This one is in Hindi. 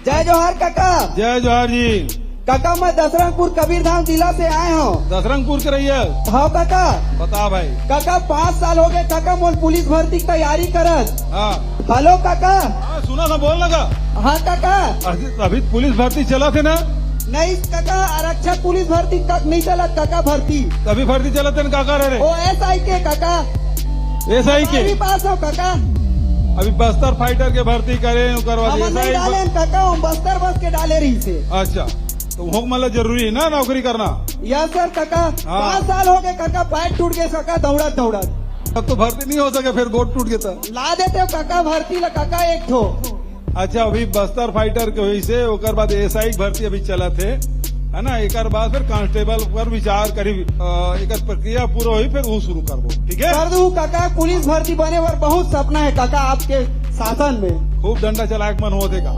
जय जोहार काका। जय जोहार जी। काका मैं दसरंगपुर कबीरधाम जिला से आए हूँ। दसरंगपुर के रही है। हाँ काका। बता भाई। काका 5 साल हो गए काका मोल पुलिस भर्ती की तैयारी करत। हाँ हेलो काका। हाँ, सुना था बोल लगा। हाँ काका। अभी पुलिस भर्ती चला थे ना। नहीं काका आरक्षक पुलिस भर्ती नहीं चला काका भर्ती। तभी भर्ती चला थे काका रे। ओ SI के काका। SI के अभी पास हो काका। अभी बस्तर फाइटर के भर्ती करे करवा हम नहीं दिए। डाले काका, हम बस्तर बस के डाले रही से। अच्छा तो वो मतलब जरूरी है ना नौकरी करना। यस सर काका। हाँ। 5 साल हो गए काका, पैर टूट गए काका दौड़त दौड़त। अब तो भर्ती नहीं हो सके, फिर गोट टूट गया। ला देते हो काका भर्ती ला काका एक ठो। अच्छा अभी बस्तर फाइटर के वजह से ओकर बाद SI भर्ती अभी चला थे है ना। एक बाद फिर कांस्टेबल पर विचार करी, एक प्रक्रिया पूरा हुई फिर वो शुरू कर दो। ठीक है कर दूं काका। पुलिस भर्ती बने पर बहुत सपना है काका आपके शासन में। खूब डंडा चलायक मन हो देगा।